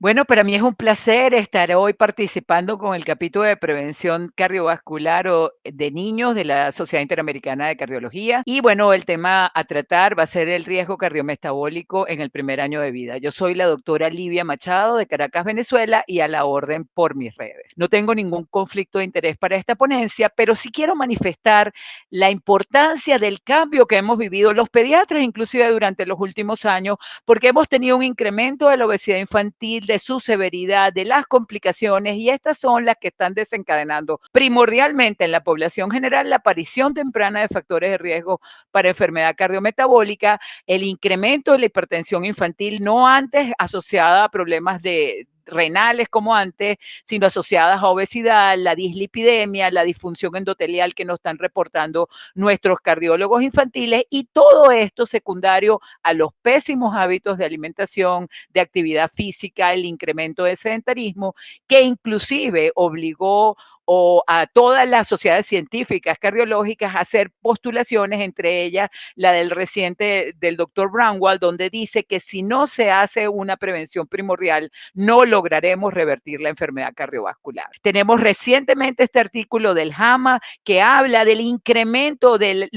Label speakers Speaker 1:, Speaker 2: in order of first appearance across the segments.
Speaker 1: Bueno, para mí es un placer estar hoy participando con el capítulo de prevención cardiovascular de niños de la Sociedad Interamericana de Cardiología. Y bueno, el tema a tratar va a ser el riesgo cardiometabólico en el primer año de vida. Yo soy la doctora Livia Machado de Caracas, Venezuela, y a la orden por mis redes. No tengo ningún conflicto de interés para esta ponencia, pero sí quiero manifestar la importancia del cambio que hemos vivido los pediatras, inclusive durante los últimos años, porque hemos tenido un incremento de la obesidad infantil, de su severidad, de las complicaciones, y estas son las que están desencadenando primordialmente en la población general la aparición temprana de factores de riesgo para enfermedad cardiometabólica, el incremento de la hipertensión infantil, no antes asociada a problemas de renales como antes, sino asociadas a obesidad, la dislipidemia, la disfunción endotelial que nos están reportando nuestros cardiólogos infantiles, y todo esto secundario a los pésimos hábitos de alimentación, de actividad física, el incremento de sedentarismo, que inclusive obligó a todas las sociedades científicas cardiológicas a hacer postulaciones, entre ellas la del reciente del doctor Brownwell, donde dice que si no se hace una prevención primordial, no lograremos revertir la enfermedad cardiovascular. Tenemos recientemente este artículo del JAMA que habla del incremento de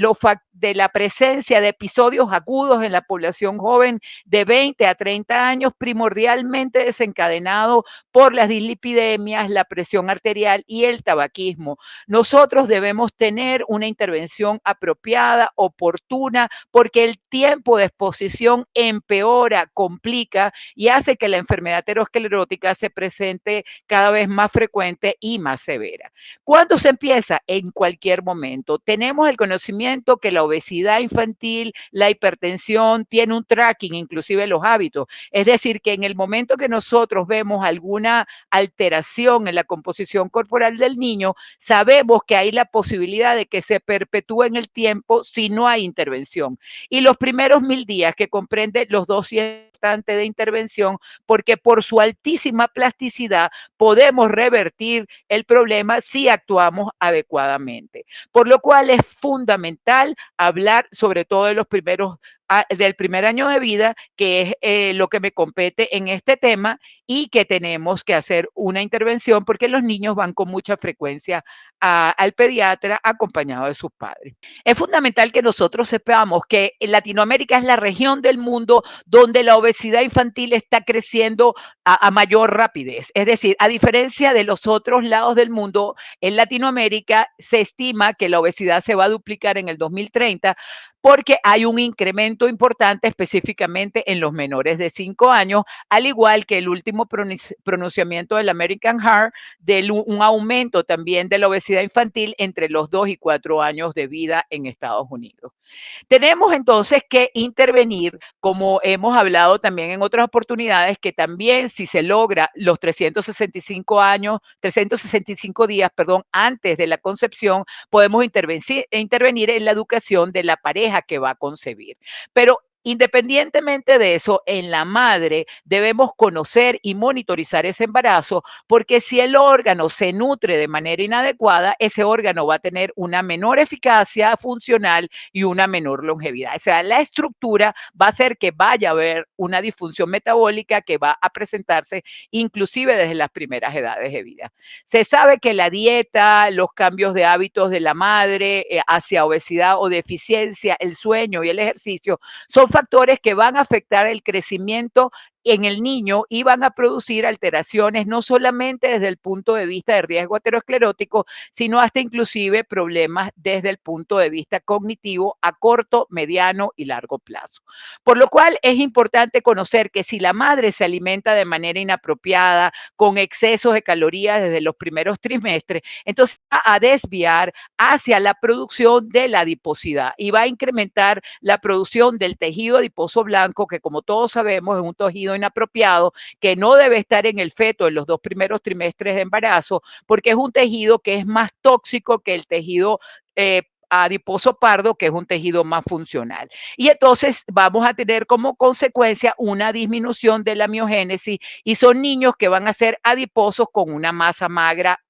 Speaker 1: la presencia de episodios agudos en la población joven de 20 a 30 años, primordialmente desencadenado por las dislipidemias, la presión arterial y el tabaquismo. Nosotros debemos tener una intervención apropiada, oportuna, porque el tiempo de exposición empeora, complica y hace que la enfermedad aterosclerótica se presente cada vez más frecuente y más severa. ¿Cuándo se empieza? En cualquier momento. Tenemos el conocimiento que la obesidad infantil, la hipertensión, tiene un tracking, inclusive los hábitos. Es decir, que en el momento que nosotros vemos alguna alteración en la composición corporal del niño, sabemos que hay la posibilidad de que se perpetúe en el tiempo si no hay intervención. Y los primeros 1000 días, que comprende los 200 de intervención, porque por su altísima plasticidad podemos revertir el problema si actuamos adecuadamente. Por lo cual es fundamental hablar sobre todo de los primeros del primer año de vida, que es lo que me compete en este tema, y que tenemos que hacer una intervención porque los niños van con mucha frecuencia al pediatra acompañado de sus padres. Es fundamental que nosotros sepamos que Latinoamérica es la región del mundo donde la obesidad infantil está creciendo a mayor rapidez. Es decir, a diferencia de los otros lados del mundo, en Latinoamérica se estima que la obesidad se va a duplicar en el 2030 porque hay un incremento importante específicamente en los menores de 5 años, al igual que el último pronunciamiento del American Heart, de un aumento también de la obesidad infantil entre los 2 y 4 años de vida en Estados Unidos. Tenemos entonces que intervenir, como hemos hablado también en otras oportunidades, que también si se logra los 365 años, 365 días, perdón, antes de la concepción, podemos intervenir en la educación de la pareja que va a concebir. Pero independientemente de eso, en la madre debemos conocer y monitorizar ese embarazo, porque si el órgano se nutre de manera inadecuada, ese órgano va a tener una menor eficacia funcional y una menor longevidad. O sea, la estructura va a hacer que vaya a haber una disfunción metabólica que va a presentarse inclusive desde las primeras edades de vida. Se sabe que la dieta, los cambios de hábitos de la madre hacia obesidad o deficiencia, el sueño y el ejercicio son factores que van a afectar el crecimiento en el niño y van a producir alteraciones no solamente desde el punto de vista de riesgo aterosclerótico, sino hasta inclusive problemas desde el punto de vista cognitivo a corto, mediano y largo plazo. Por lo cual es importante conocer que si la madre se alimenta de manera inapropiada, con excesos de calorías desde los primeros trimestres, entonces va a desviar hacia la producción de la adiposidad y va a incrementar la producción del tejido adiposo blanco, que como todos sabemos es un tejido inapropiado, que no debe estar en el feto en los 2 primeros trimestres de embarazo, porque es un tejido que es más tóxico que el tejido adiposo pardo, que es un tejido más funcional. Y entonces vamos a tener como consecuencia una disminución de la miogénesis y son niños que van a ser adiposos con una masa magra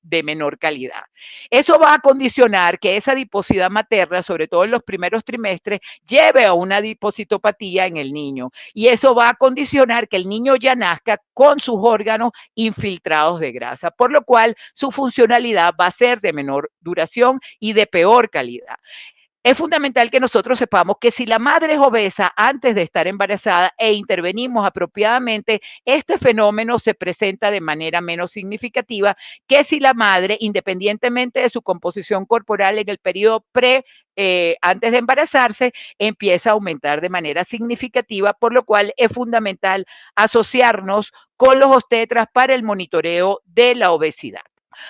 Speaker 1: de menor calidad. Eso va a condicionar que esa adiposidad materna, sobre todo en los primeros trimestres, lleve a una adipositopatía en el niño. Y eso va a condicionar que el niño ya nazca con sus órganos infiltrados de grasa, por lo cual su funcionalidad va a ser de menor duración y de peor calidad. Es fundamental que nosotros sepamos que si la madre es obesa antes de estar embarazada e intervenimos apropiadamente, este fenómeno se presenta de manera menos significativa que si la madre, independientemente de su composición corporal en el periodo antes de embarazarse, empieza a aumentar de manera significativa, por lo cual es fundamental asociarnos con los obstetras para el monitoreo de la obesidad.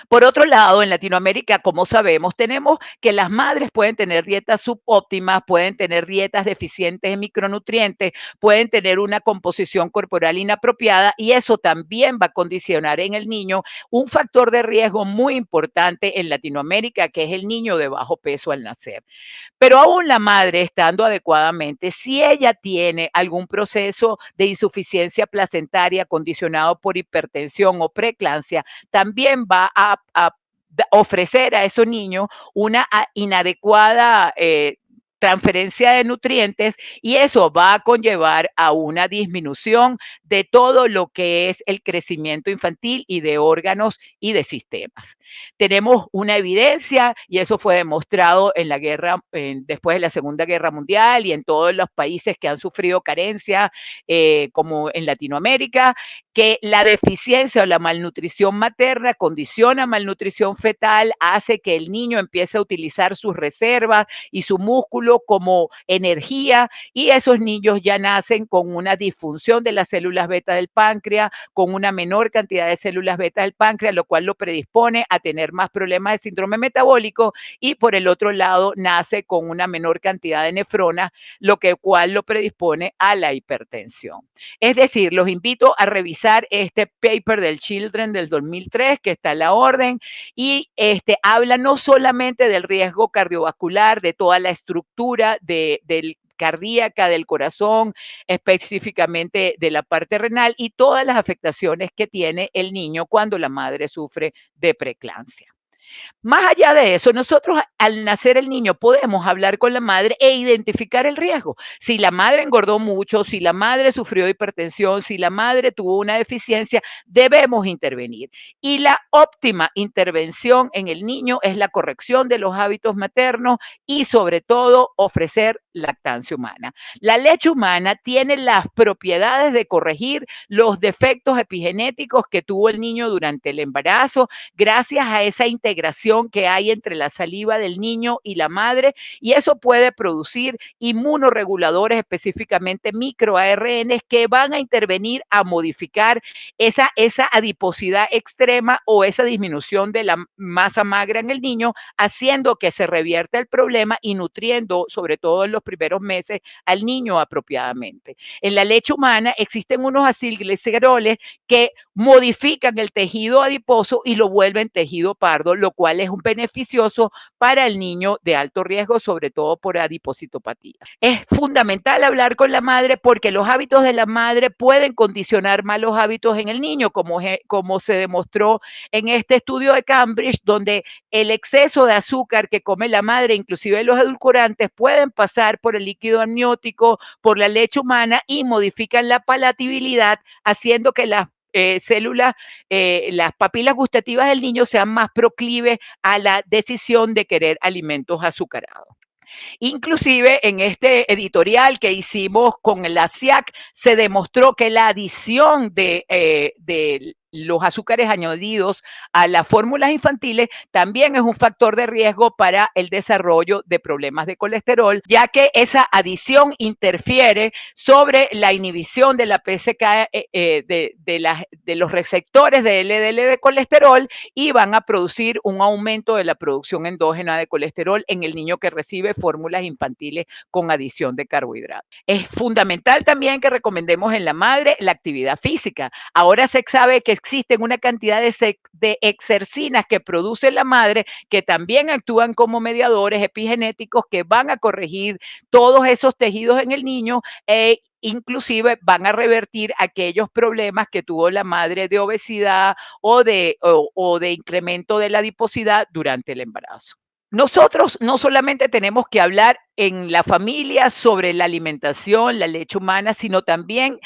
Speaker 1: Por otro lado, en Latinoamérica, como sabemos, tenemos que las madres pueden tener dietas subóptimas, pueden tener dietas deficientes en micronutrientes, pueden tener una composición corporal inapropiada y eso también va a condicionar en el niño un factor de riesgo muy importante en Latinoamérica, que es el niño de bajo peso al nacer. Pero aún la madre, estando adecuadamente, si ella tiene algún proceso de insuficiencia placentaria condicionado por hipertensión o preeclampsia, también va a ofrecer a esos niños una inadecuada transferencia de nutrientes y eso va a conllevar a una disminución de todo lo que es el crecimiento infantil y de órganos y de sistemas. Tenemos una evidencia y eso fue demostrado en la guerra, después de la Segunda Guerra Mundial y en todos los países que han sufrido carencia, como en Latinoamérica, que la deficiencia o la malnutrición materna condiciona malnutrición fetal, hace que el niño empiece a utilizar sus reservas y su músculo como energía y esos niños ya nacen con una disfunción de las células beta del páncreas, con una menor cantidad de células beta del páncreas, lo cual lo predispone a tener más problemas de síndrome metabólico y por el otro lado nace con una menor cantidad de nefronas, lo cual lo predispone a la hipertensión. Es decir, los invito a revisar este paper del Children del 2003 que está en la orden y habla no solamente del riesgo cardiovascular, de toda la estructura del cardíaca, del corazón, específicamente de la parte renal y todas las afectaciones que tiene el niño cuando la madre sufre de preeclampsia. Más allá de eso, nosotros al nacer el niño podemos hablar con la madre e identificar el riesgo. Si la madre engordó mucho, si la madre sufrió hipertensión, si la madre tuvo una deficiencia, debemos intervenir. Y la óptima intervención en el niño es la corrección de los hábitos maternos y sobre todo ofrecer lactancia humana. La leche humana tiene las propiedades de corregir los defectos epigenéticos que tuvo el niño durante el embarazo, gracias a esa integración que hay entre la saliva del niño y la madre, y eso puede producir inmunoreguladores, específicamente microARN, que van a intervenir a modificar esa adiposidad extrema o esa disminución de la masa magra en el niño, haciendo que se revierta el problema y nutriendo, sobre todo en los primeros meses, al niño apropiadamente. En la leche humana existen unos acilgliceroles que modifican el tejido adiposo y lo vuelven tejido pardo, lo cual es un beneficioso para el niño de alto riesgo, sobre todo por adipositopatía. Es fundamental hablar con la madre porque los hábitos de la madre pueden condicionar malos hábitos en el niño, como se demostró en este estudio de Cambridge, donde el exceso de azúcar que come la madre, inclusive los edulcorantes, pueden pasar por el líquido amniótico, por la leche humana y modifican la palatabilidad, haciendo que las células, las papilas gustativas del niño sean más proclives a la decisión de querer alimentos azucarados. Inclusive en este editorial que hicimos con la SIAC se demostró que la adición de los azúcares añadidos a las fórmulas infantiles también es un factor de riesgo para el desarrollo de problemas de colesterol, ya que esa adición interfiere sobre la inhibición de la PSK, de los receptores de LDL de colesterol y van a producir un aumento de la producción endógena de colesterol en el niño que recibe fórmulas infantiles con adición de carbohidratos. Es fundamental también que recomendemos en la madre la actividad física. Ahora se sabe que existen una cantidad de exercinas que produce la madre que también actúan como mediadores epigenéticos que van a corregir todos esos tejidos en el niño inclusive van a revertir aquellos problemas que tuvo la madre de obesidad o de incremento de la adiposidad durante el embarazo. Nosotros no solamente tenemos que hablar en la familia sobre la alimentación, la leche humana, sino también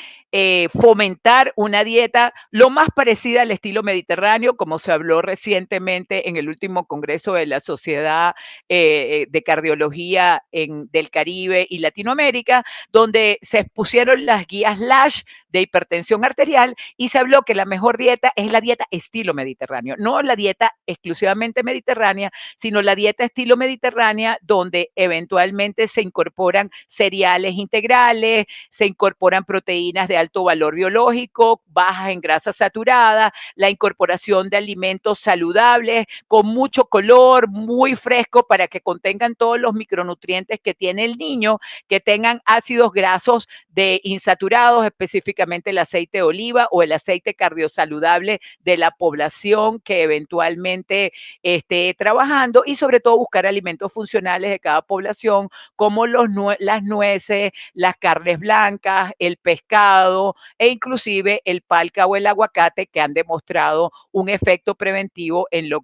Speaker 1: fomentar una dieta lo más parecida al estilo mediterráneo, como se habló recientemente en el último congreso de la Sociedad de Cardiología del Caribe y Latinoamérica, donde se expusieron las guías LASH de hipertensión arterial y se habló que la mejor dieta es la dieta estilo mediterráneo, no la dieta exclusivamente mediterránea, sino la dieta estilo mediterránea, donde eventualmente se incorporan cereales integrales, se incorporan proteínas de alto valor biológico, bajas en grasa saturada, la incorporación de alimentos saludables, con mucho color, muy fresco, para que contengan todos los micronutrientes que tiene el niño, que tengan ácidos grasos de insaturados, específicamente el aceite de oliva o el aceite cardiosaludable de la población que eventualmente esté trabajando, y sobre todo buscar alimentos funcionales de cada población, como las nueces, las carnes blancas, el pescado e inclusive el palca o el aguacate, que han demostrado un efecto preventivo en lo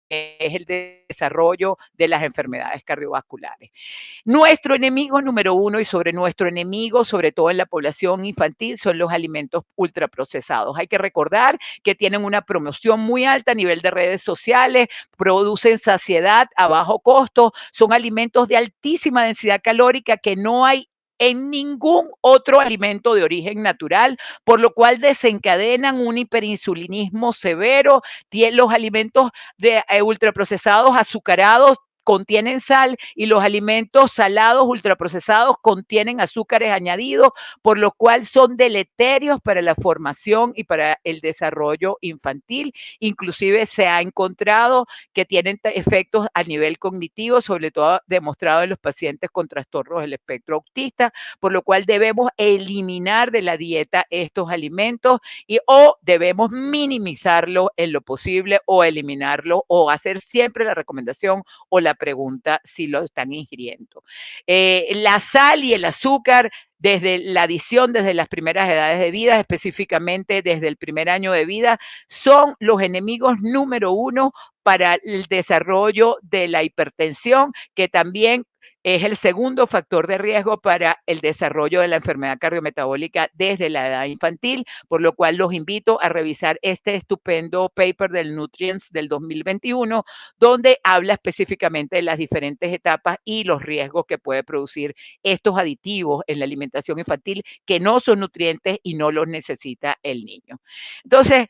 Speaker 1: que es el desarrollo de las enfermedades cardiovasculares. Nuestro enemigo número uno, y sobre nuestro enemigo, sobre todo en la población infantil, son los alimentos ultraprocesados. Hay que recordar que tienen una promoción muy alta a nivel de redes sociales, producen saciedad a bajo costo, son alimentos de altísima densidad calórica que no hay en ningún otro alimento de origen natural, por lo cual desencadenan un hiperinsulinismo severo. Los alimentos ultraprocesados, azucarados, contienen sal, y los alimentos salados ultraprocesados contienen azúcares añadidos, por lo cual son deleterios para la formación y para el desarrollo infantil. Inclusive se ha encontrado que tienen efectos a nivel cognitivo, sobre todo demostrado en los pacientes con trastornos del espectro autista, por lo cual debemos eliminar de la dieta estos alimentos o debemos minimizarlo en lo posible, o eliminarlo, o hacer siempre la recomendación o la pregunta si lo están ingiriendo. La sal y el azúcar, desde la adición, desde las primeras edades de vida, específicamente desde el primer año de vida, son los enemigos número uno para el desarrollo de la hipertensión, que también es el segundo factor de riesgo para el desarrollo de la enfermedad cardiometabólica desde la edad infantil, por lo cual los invito a revisar este estupendo paper del Nutrients del 2021, donde habla específicamente de las diferentes etapas y los riesgos que puede producir estos aditivos en la alimentación infantil, que no son nutrientes y no los necesita el niño. Entonces,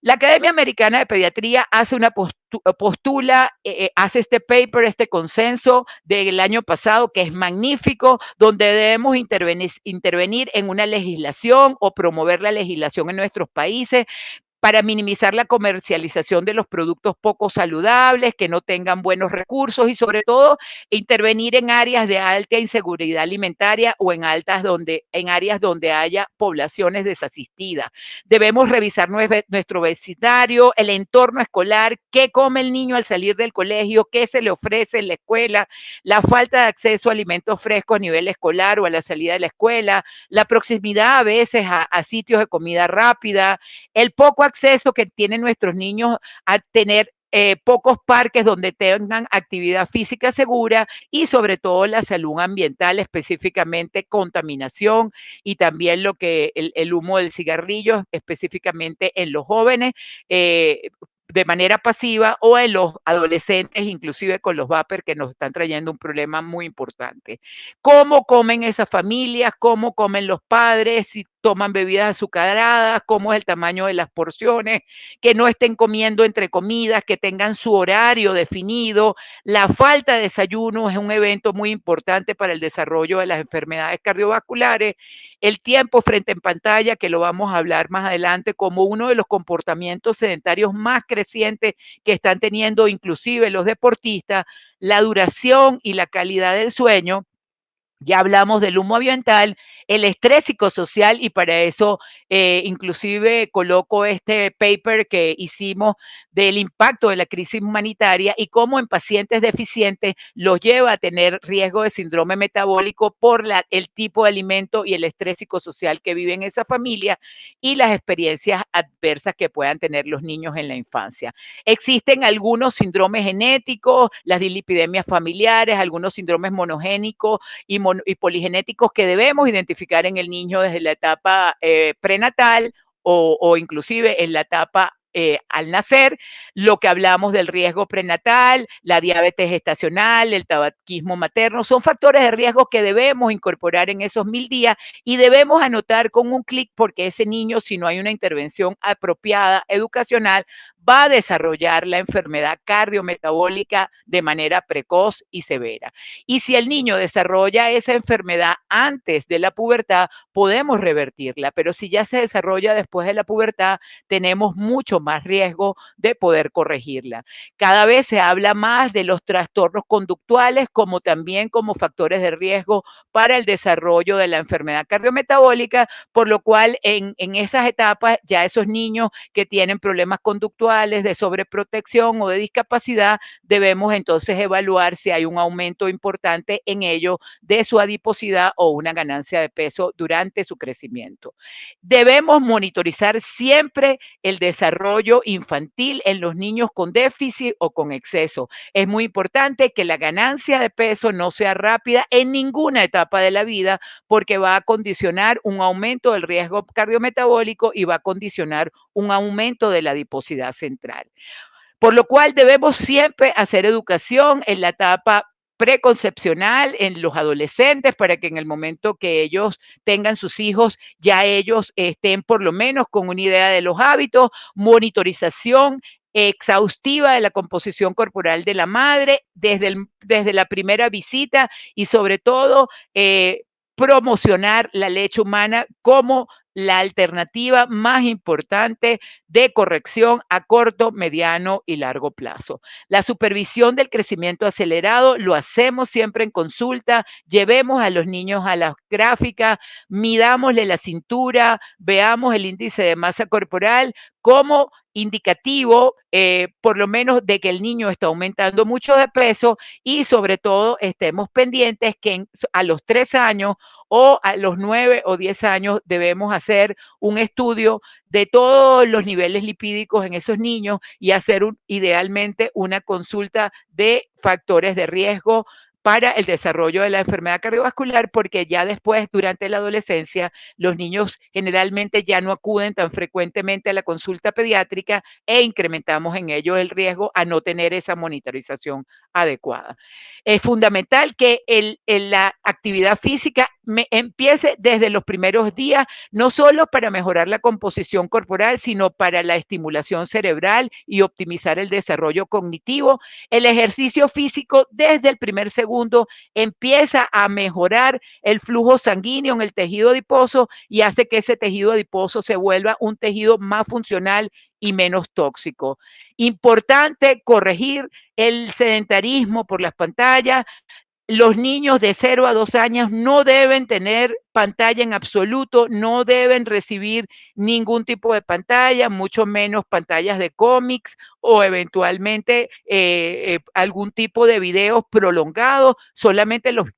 Speaker 1: la Academia Americana de Pediatría hace una postula, hace este paper, este consenso del año pasado, que es magnífico, donde debemos intervenir en una legislación o promover la legislación en nuestros países para minimizar la comercialización de los productos poco saludables, que no tengan buenos recursos, y sobre todo intervenir en áreas de alta inseguridad alimentaria o en áreas donde haya poblaciones desasistidas. Debemos revisar nuestro vecindario, el entorno escolar, qué come el niño al salir del colegio, qué se le ofrece en la escuela, la falta de acceso a alimentos frescos a nivel escolar o a la salida de la escuela, la proximidad a veces a sitios de comida rápida, el poco acceso que tienen nuestros niños a tener pocos parques donde tengan actividad física segura, y sobre todo la salud ambiental, específicamente contaminación, y también el humo del cigarrillo, específicamente en los jóvenes, de manera pasiva, o en los adolescentes, inclusive con los vapers, que nos están trayendo un problema muy importante. ¿Cómo comen esas familias? ¿Cómo comen los padres? Si toman bebidas azucaradas, cómo es el tamaño de las porciones, que no estén comiendo entre comidas, que tengan su horario definido. La falta de desayuno es un evento muy importante para el desarrollo de las enfermedades cardiovasculares. El tiempo frente en pantalla, que lo vamos a hablar más adelante, como uno de los comportamientos sedentarios más crecientes que están teniendo inclusive los deportistas. La duración y la calidad del sueño. Ya hablamos del humo ambiental, el estrés psicosocial y para eso inclusive coloco este paper que hicimos del impacto de la crisis humanitaria y cómo en pacientes deficientes los lleva a tener riesgo de síndrome metabólico por el tipo de alimento y el estrés psicosocial que vive en esa familia y las experiencias adversas que puedan tener los niños en la infancia. Existen algunos síndromes genéticos, las dislipidemias familiares, algunos síndromes monogénicos y poligenéticos que debemos identificar en el niño desde la etapa prenatal o inclusive en la etapa al nacer, lo que hablamos del riesgo prenatal, la diabetes gestacional, el tabaquismo materno, son factores de riesgo que debemos incorporar en esos 1000 días y debemos anotar con un clic porque ese niño, si no hay una intervención apropiada educacional, va a desarrollar la enfermedad cardiometabólica de manera precoz y severa. Y si el niño desarrolla esa enfermedad antes de la pubertad, podemos revertirla, pero si ya se desarrolla después de la pubertad, tenemos mucho más riesgo de poder corregirla. Cada vez se habla más de los trastornos conductuales como también como factores de riesgo para el desarrollo de la enfermedad cardiometabólica, por lo cual en esas etapas ya esos niños que tienen problemas conductuales de sobreprotección o de discapacidad, debemos entonces evaluar si hay un aumento importante en ello de su adiposidad o una ganancia de peso durante su crecimiento. Debemos monitorizar siempre el desarrollo infantil en los niños con déficit o con exceso. Es muy importante que la ganancia de peso no sea rápida en ninguna etapa de la vida porque va a condicionar un aumento del riesgo cardiometabólico y va a condicionar un aumento de la adiposidad central. Por lo cual debemos siempre hacer educación en la etapa preconcepcional en los adolescentes para que en el momento que ellos tengan sus hijos, ya ellos estén por lo menos con una idea de los hábitos, monitorización exhaustiva de la composición corporal de la madre desde la primera visita y sobre todo promocionar la leche humana como la alternativa más importante de corrección a corto, mediano y largo plazo. La supervisión del crecimiento acelerado lo hacemos siempre en consulta, llevemos a los niños a las gráficas, midámosle la cintura, veamos el índice de masa corporal como indicativo, por lo menos de que el niño está aumentando mucho de peso y sobre todo estemos pendientes que a los 3 años o a los 9 o 10 años debemos hacer un estudio de todos los niveles lipídicos en esos niños y hacer idealmente una consulta de factores de riesgo para el desarrollo de la enfermedad cardiovascular, porque ya después, durante la adolescencia, los niños generalmente ya no acuden tan frecuentemente a la consulta pediátrica e incrementamos en ellos el riesgo a no tener esa monitorización adecuada. Es fundamental que la actividad física empiece desde los primeros días, no solo para mejorar la composición corporal, sino para la estimulación cerebral y optimizar el desarrollo cognitivo. El ejercicio físico desde el primer segundo empieza a mejorar el flujo sanguíneo en el tejido adiposo y hace que ese tejido adiposo se vuelva un tejido más funcional y menos tóxico. Importante corregir el sedentarismo por las pantallas. Los niños de 0 a 2 años no deben tener pantalla en absoluto, no deben recibir ningún tipo de pantalla, mucho menos pantallas de cómics o eventualmente algún tipo de videos prolongados, solamente los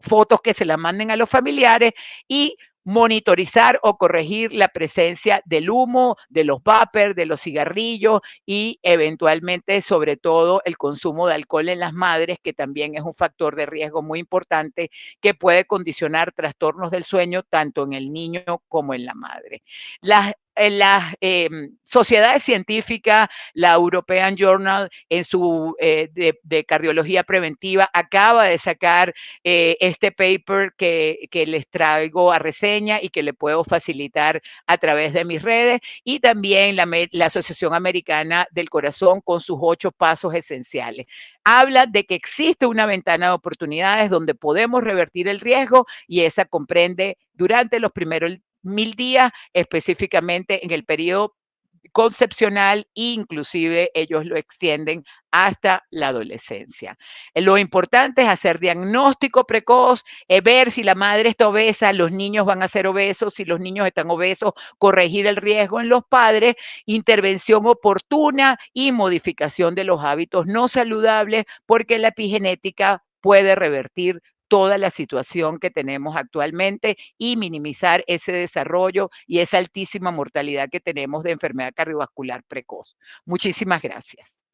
Speaker 1: fotos que se las manden a los familiares y monitorizar o corregir la presencia del humo, de los vapers, de los cigarrillos y eventualmente, sobre todo, el consumo de alcohol en las madres, que también es un factor de riesgo muy importante que puede condicionar trastornos del sueño tanto en el niño como en la madre. Las sociedades científicas, la European Journal en su de cardiología preventiva acaba de sacar este paper que les traigo a reseña y que le puedo facilitar a través de mis redes y también la Asociación Americana del Corazón con sus 8 pasos esenciales. Habla de que existe una ventana de oportunidades donde podemos revertir el riesgo y esa comprende durante los primeros 1000 días, específicamente en el periodo concepcional, inclusive ellos lo extienden hasta la adolescencia. Lo importante es hacer diagnóstico precoz, ver si la madre está obesa, los niños van a ser obesos, si los niños están obesos, corregir el riesgo en los padres, intervención oportuna y modificación de los hábitos no saludables, porque la epigenética puede revertir toda la situación que tenemos actualmente y minimizar ese desarrollo y esa altísima mortalidad que tenemos de enfermedad cardiovascular precoz. Muchísimas gracias.